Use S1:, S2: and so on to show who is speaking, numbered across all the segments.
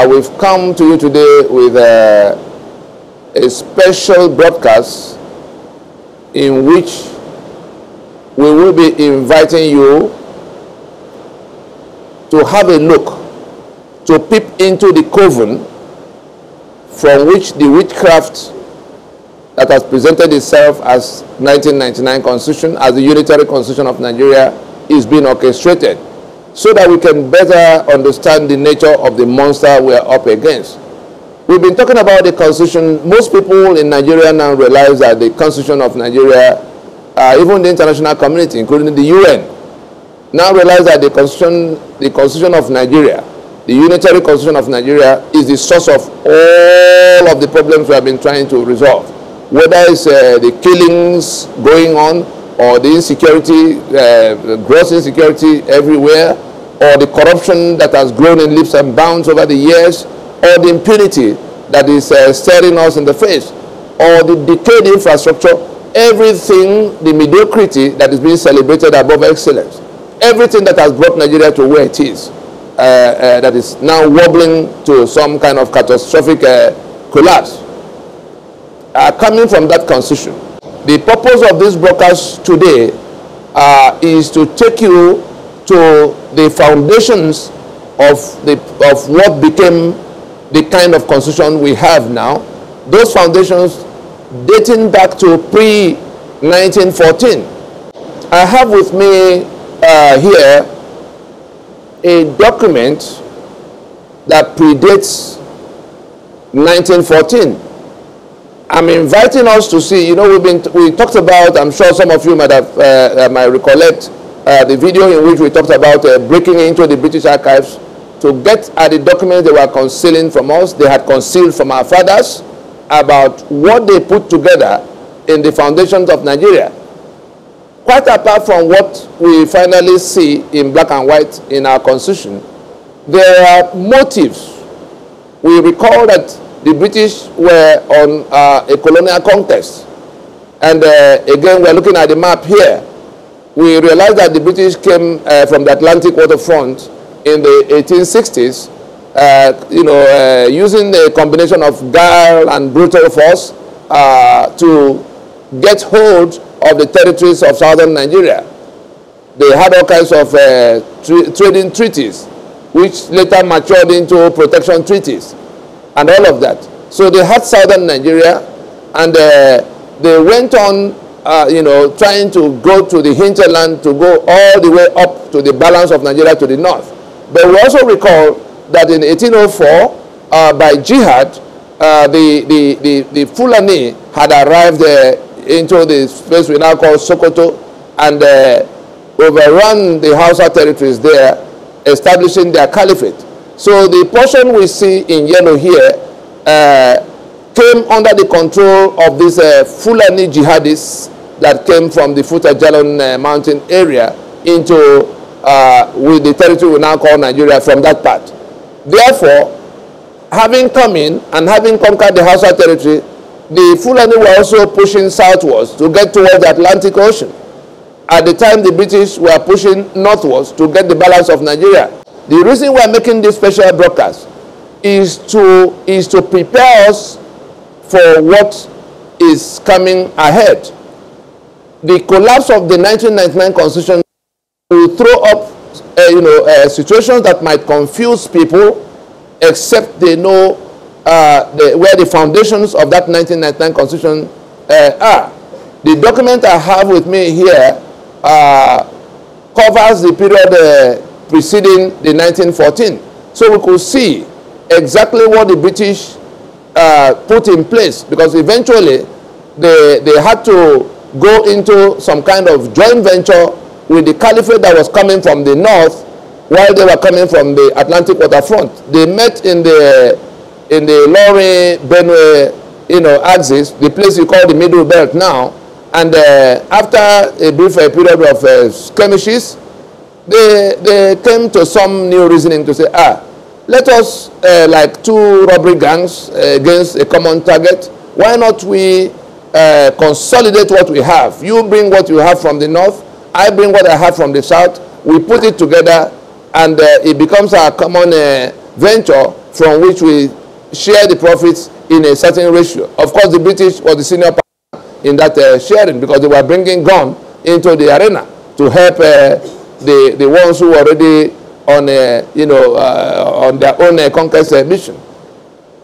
S1: We've come to you today with a special broadcast in which we will be inviting you to have a look, to peep into the coven from which the witchcraft that has presented itself as 1999 Constitution, as the unitary Constitution of Nigeria, is being orchestrated, so that we can better understand the nature of the monster we are up against. We've been talking about the Constitution. Most people in Nigeria now realize that the Constitution of Nigeria, even the international community, including the UN, now realize that the Constitution of Nigeria, the unitary Constitution of Nigeria, is the source of all of the problems we have been trying to resolve. Whether it's the killings going on, or the insecurity, gross insecurity everywhere, or the corruption that has grown in leaps and bounds over the years, or the impunity that is staring us in the face, or the decayed infrastructure, everything, the mediocrity that is being celebrated above excellence, everything that has brought Nigeria to where it is, that is now wobbling to some kind of catastrophic collapse, coming from that Constitution. The purpose of this broadcast today is to take you to the foundations of what became the kind of Constitution we have now. Those foundations dating back to pre-1914. I have with me here a document that predates 1914. I'm inviting us to see, you know, we talked about, I'm sure some of you might recollect the video in which we talked about breaking into the British archives to get at the documents they were concealing from us, they had concealed from our fathers, about what they put together in the foundations of Nigeria. Quite apart from what we finally see in black and white in our Constitution, there are motives. We recall that the British were on a colonial conquest. And again, we're looking at the map here. We realize that the British came from the Atlantic waterfront in the 1860s, using a combination of guile and brutal force to get hold of the territories of southern Nigeria. They had all kinds of trading treaties, which later matured into protection treaties, and all of that. So they had southern Nigeria, and they went on, trying to go to the hinterland, to go all the way up to the balance of Nigeria to the north. But we also recall that in 1804, by jihad, the Fulani had arrived into the space we now call Sokoto, and overrun the Hausa territories there, establishing their caliphate. So the portion we see in yellow here came under the control of these Fulani jihadists that came from the Futa Jalon mountain area into with the territory we now call Nigeria from that part. Therefore, having come in and having conquered the Hausa territory, the Fulani were also pushing southwards to get towards the Atlantic Ocean. At the time, the British were pushing northwards to get the balance of Nigeria. The reason we are making this special broadcast is to prepare us for what is coming ahead. The collapse of the 1999 Constitution will throw up situations that might confuse people, except they know where the foundations of that 1999 Constitution are. The document I have with me here covers the period preceding the 1914. So we could see exactly what the British put in place, because eventually they had to go into some kind of joint venture with the caliphate that was coming from the north, while they were coming from the Atlantic waterfront. They met in the Lorry Benue axis, the place you call the Middle Belt now, and after a brief period of skirmishes, they came to some new reasoning to say, let us, like two robbery gangs against a common target, why not we consolidate what we have? You bring what you have from the north, I bring what I have from the south, we put it together, and it becomes a common venture from which we share the profits in a certain ratio. Of course, the British was the senior partner in that sharing, because they were bringing gun into the arena to help the ones who were already on on their own conquest mission.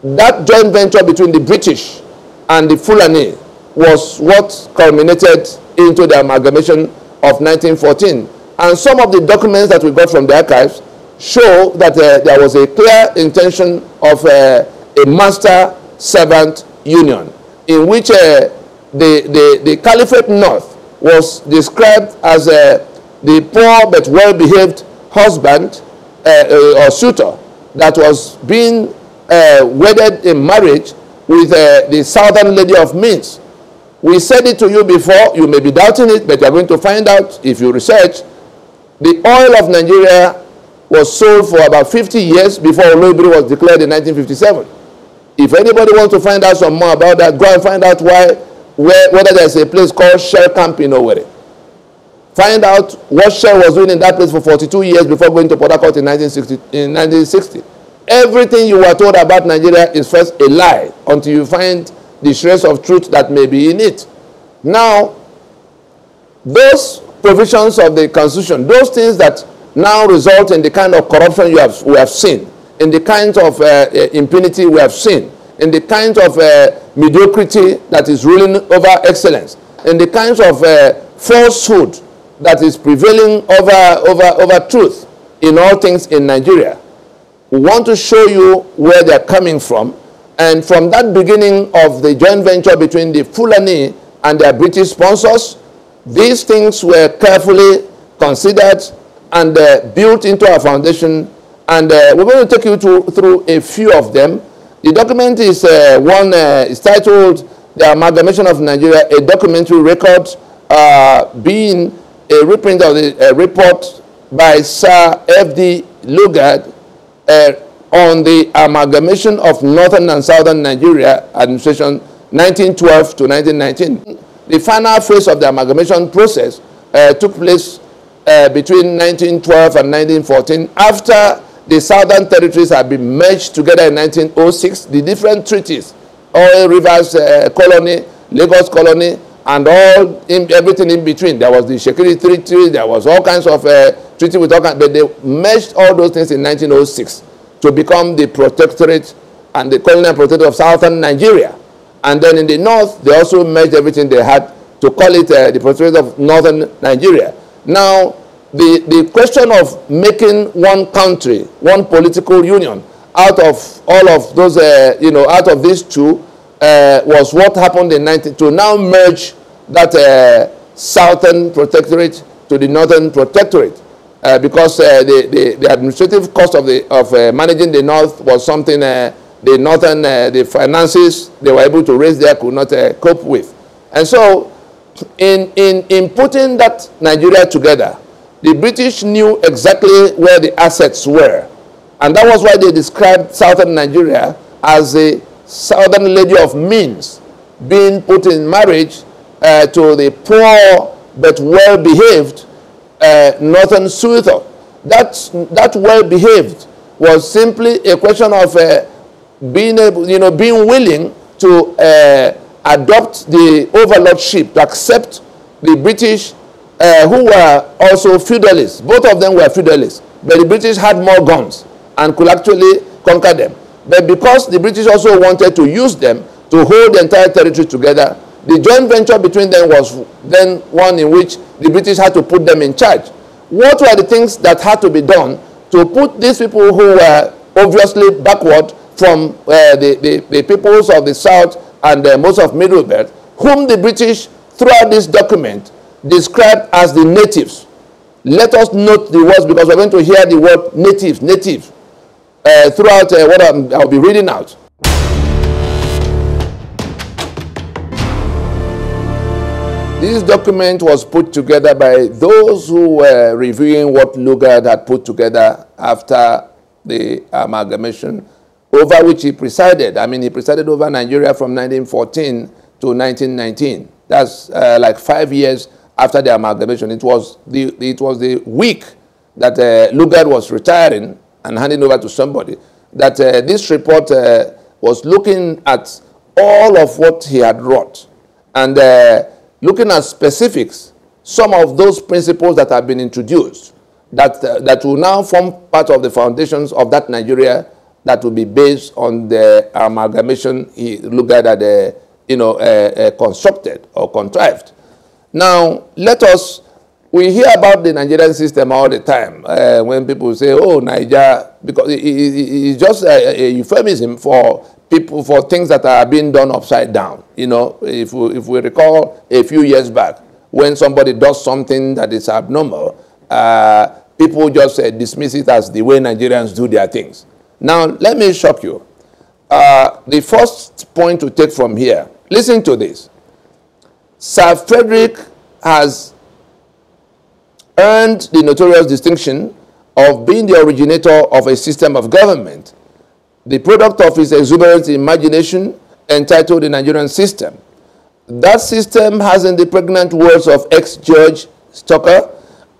S1: That joint venture between the British and the Fulani was what culminated into the amalgamation of 1914. And some of the documents that we got from the archives show that there was a clear intention of a master-servant union, in which the Caliphate North was described as the poor but well-behaved husband or suitor that was being wedded in marriage with the southern lady of means. We said it to you before, you may be doubting it, but you are going to find out if you research. The oil of Nigeria was sold for about 50 years before Ala-Igbo was declared in 1957. If anybody wants to find out some more about that, go and find out whether there's a place called Shell Camp in Owerri. Find out what Shell was doing in that place for 42 years before going to Port Harcourt in 1960. Everything you were told about Nigeria is first a lie until you find the shreds of truth that may be in it. Now, those provisions of the Constitution, those things that now result in the kind of corruption we have seen, in the kinds of impunity we have seen, in the kinds of mediocrity that is ruling over excellence, in the kinds of falsehood that is prevailing over truth in all things in Nigeria. We want to show you where they're coming from. And from that beginning of the joint venture between the Fulani and their British sponsors, these things were carefully considered and built into our foundation. And we're going to take you through a few of them. The document is is titled The Amalgamation of Nigeria, a documentary record, being a reprint of the report by Sir F.D. Lugard on the amalgamation of northern and southern Nigeria administration 1912 to 1919. The final phase of the amalgamation process took place between 1912 and 1914 after the southern territories had been merged together in 1906. The different treaties, Oil Rivers Colony, Lagos Colony, and everything in between. There was the Shekiri Treaty, there was all kinds of treaty with all kinds, but they merged all those things in 1906 to become the protectorate and the colonial protectorate of southern Nigeria. And then in the north, they also merged everything they had to call it the protectorate of northern Nigeria. Now, the question of making one country, one political union, out of all of those, out of these two, was what happened in to now merge that southern protectorate to the northern protectorate. Because the administrative cost of managing the north was something the northern, the finances they were able to raise there could not cope with. And so in putting that Nigeria together, the British knew exactly where the assets were. And that was why they described southern Nigeria as a southern lady of means being put in marriage to the poor but well-behaved northern suitor. That well-behaved was simply a question of being willing to adopt the overlordship, to accept the British, who were also feudalists. Both of them were feudalists, but the British had more guns and could actually conquer them. But because the British also wanted to use them to hold the entire territory together, the joint venture between them was then one in which the British had to put them in charge. What were the things that had to be done to put these people who were obviously backward from the peoples of the South and most of Middle Belt, whom the British, throughout this document, described as the natives? Let us note the words, because we're going to hear the word natives, throughout what I'll be reading out. This document was put together by those who were reviewing what Lugard had put together after the amalgamation, over which he presided. I mean, he presided over Nigeria from 1914 to 1919. That's like 5 years after the amalgamation. It was the week that Lugard was retiring and handing over to somebody. that this report was looking at all of what he had wrought and looking at specifics, some of those principles that have been introduced that will now form part of the foundations of that Nigeria that will be based on the amalgamation he looked at constructed or contrived. Now, we hear about the Nigerian system all the time when people say, oh, Niger, because it's just a euphemism for people, for things that are being done upside down. You know, if we recall a few years back, when somebody does something that is abnormal, people just dismiss it as the way Nigerians do their things. Now, let me shock you. The first point to take from here, listen to this. Sir Frederick has earned the notorious distinction of being the originator of a system of government, the product of his exuberant imagination, entitled the Nigerian system. That system has, in the pregnant words of ex-Judge Stoker,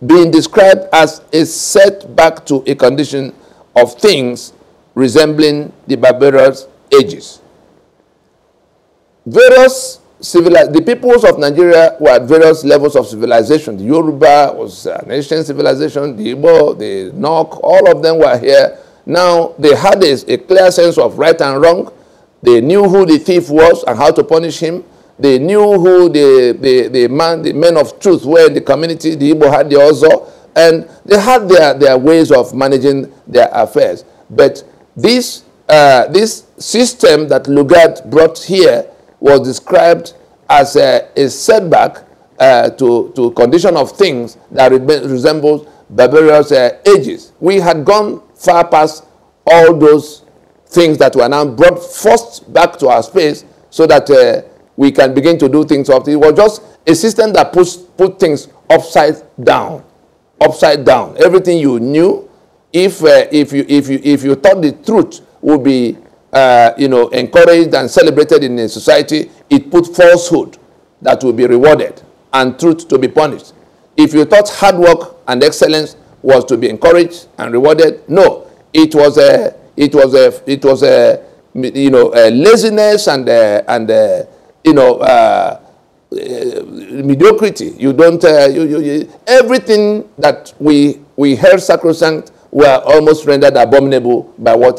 S1: been described as a setback to a condition of things resembling the barbarous ages. The peoples of Nigeria were at various levels of civilization. The Yoruba was an ancient civilization, the Igbo, the Nok, all of them were here. Now, they had a clear sense of right and wrong. They knew who the thief was and how to punish him. They knew who the men of truth were in the community. The Igbo had the Ozo, and they had their ways of managing their affairs. But this system that Lugard brought here was described as a setback to condition of things that resembles barbarous ages. We had gone far past all those things that were now brought first back to our space so that we can begin to do things up. It was just a system that put things upside down. Upside down. Everything you knew, if you thought the truth would be encouraged and celebrated in a society, it put falsehood that will be rewarded and truth to be punished. If you thought hard work and excellence was to be encouraged and rewarded, no, it was laziness and mediocrity. You don't everything that we held sacrosanct were almost rendered abominable by what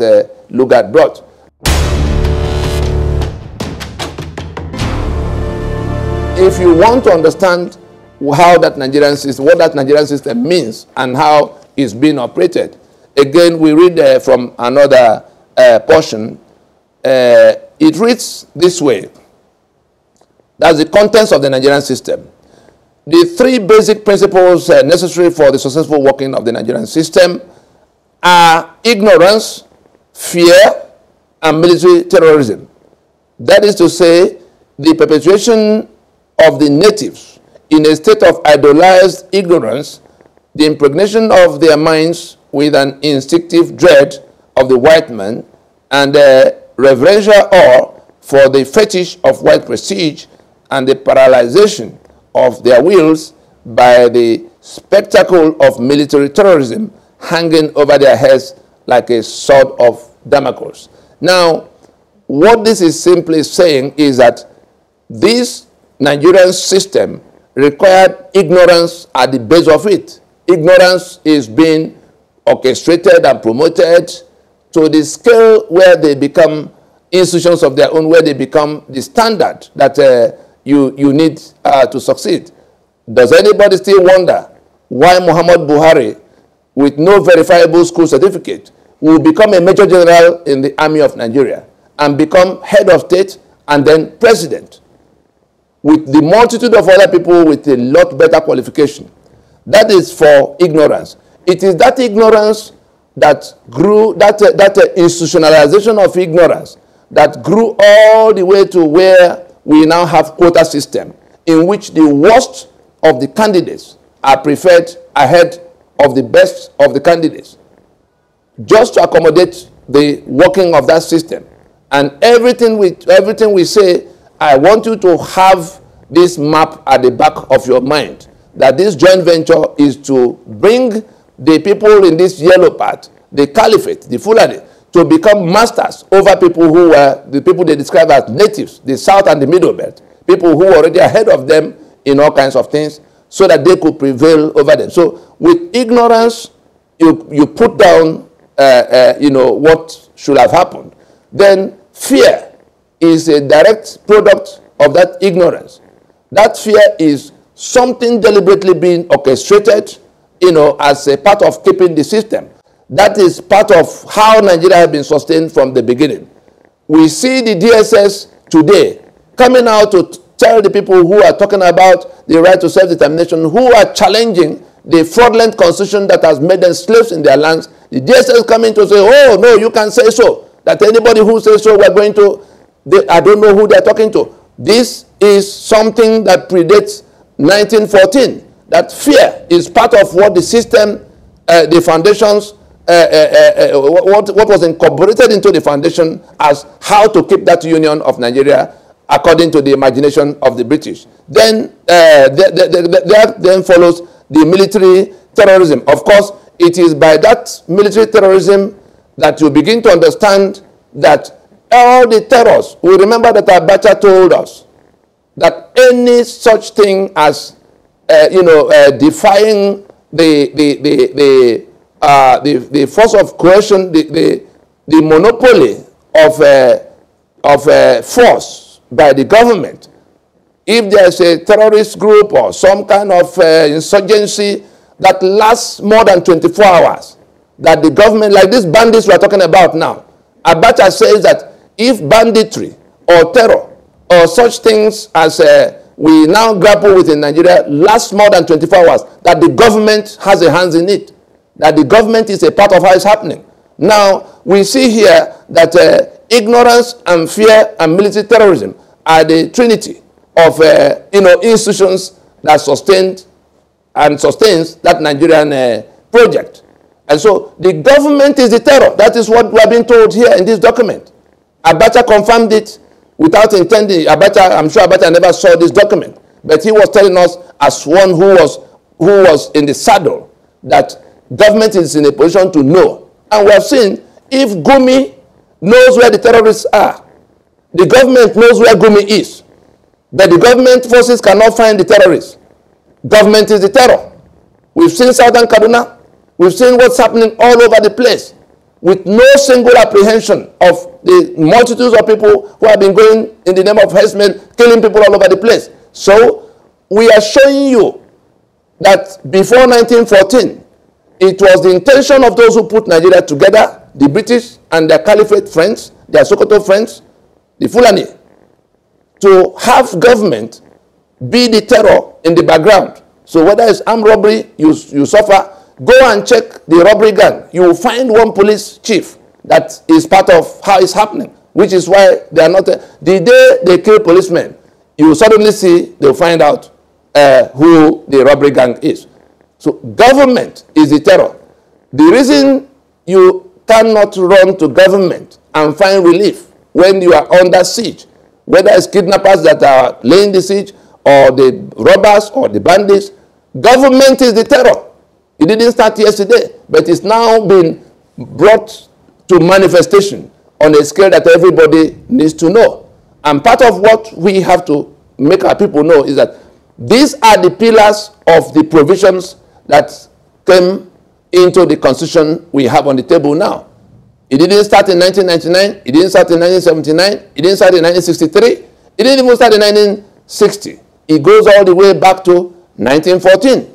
S1: Lugard brought. If you want to understand how that Nigerian system, what that Nigerian system means and how it's being operated, again, we read from another portion. It reads this way. That's the contents of the Nigerian system. The three basic principles necessary for the successful working of the Nigerian system are ignorance, fear, and military terrorism. That is to say, the perpetuation of the natives in a state of idolized ignorance, the impregnation of their minds with an instinctive dread of the white man, and reverential awe for the fetish of white prestige, and the paralyzation of their wills by the spectacle of military terrorism hanging over their heads like a sword of Damocles. Now, what this is simply saying is that this Nigerian system required ignorance at the base of it. Ignorance is being orchestrated and promoted to the scale where they become institutions of their own, where they become the standard that you need to succeed. Does anybody still wonder why Muhammad Buhari, with no verifiable school certificate, will become a major general in the army of Nigeria and become head of state and then president, with the multitude of other people with a lot better qualification? That is for ignorance. It is that ignorance that grew, that institutionalization of ignorance that grew all the way to where we now have quota system, in which the worst of the candidates are preferred ahead of the best of the candidates, just to accommodate the working of that system. And everything we say, I want you to have this map at the back of your mind, that this joint venture is to bring the people in this yellow part, the caliphate, the Fulani, to become masters over people who were the people they describe as natives, the South and the Middle Belt, people who were already ahead of them in all kinds of things, so that they could prevail over them. So with ignorance, you put down, what should have happened. Then fear is a direct product of that ignorance. That fear is something deliberately being orchestrated, as a part of keeping the system. That is part of how Nigeria has been sustained from the beginning. We see the DSS today coming out to tell the people who are talking about the right to self-determination, who are challenging the fraudulent constitution that has made them slaves in their lands. The DSS coming to say, oh, no, you can't say so. That anybody who says so, we're going to, I don't know who they're talking to. This is something that predates 1914. That fear is part of what the system, the foundations, what was incorporated into the foundation as how to keep that union of Nigeria according to the imagination of the British. Then then follows the military terrorism. Of course, it is by that military terrorism that you begin to understand that all the terrors, we remember that Abacha told us that any such thing as, defying the force of coercion, the monopoly of force by the government. If there's a terrorist group or some kind of insurgency that lasts more than 24 hours, that the government, like these bandits we're talking about now, Abacha says that if banditry or terror or such things as we now grapple with in Nigeria lasts more than 24 hours, that the government has a hand in it, that the government is a part of how it's happening. Now, we see here that ignorance and fear and military terrorism are the trinity of institutions that sustained and sustains that Nigerian project. And so the government is the terror. That is what we are being told here in this document. Abacha confirmed it without intending. I'm sure Abacha never saw this document, but he was telling us as one who was in the saddle that government is in a position to know. And we have seen if Gumi knows where the terrorists are, the government knows where Gumi is, but the government forces cannot find the terrorists. Government is the terror. We've seen Southern Kaduna. We've seen what's happening all over the place with no single apprehension of the multitudes of people who have been going in the name of herdsmen, killing people all over the place. So we are showing you that before 1914, it was the intention of those who put Nigeria together, the British and their caliphate friends, their Sokoto friends, the Fulani, to have government be the terror in the background. So whether it's armed robbery, you suffer, go and check the robbery gang. You will find one police chief that is part of how it's happening, which is why they are not, the day they kill policemen, you will suddenly see, they'll find out who the robbery gang is. So government is the terror. The reason you cannot run to government and find relief when you are under siege, whether it's kidnappers that are laying the siege or the robbers or the bandits, government is the terror. It didn't start yesterday, but it's now been brought to manifestation on a scale that everybody needs to know. And part of what we have to make our people know is that these are the pillars of the provisions that came into the constitution we have on the table now. It didn't start in 1999, it didn't start in 1979, it didn't start in 1963, it didn't even start in 1960. It goes all the way back to 1914.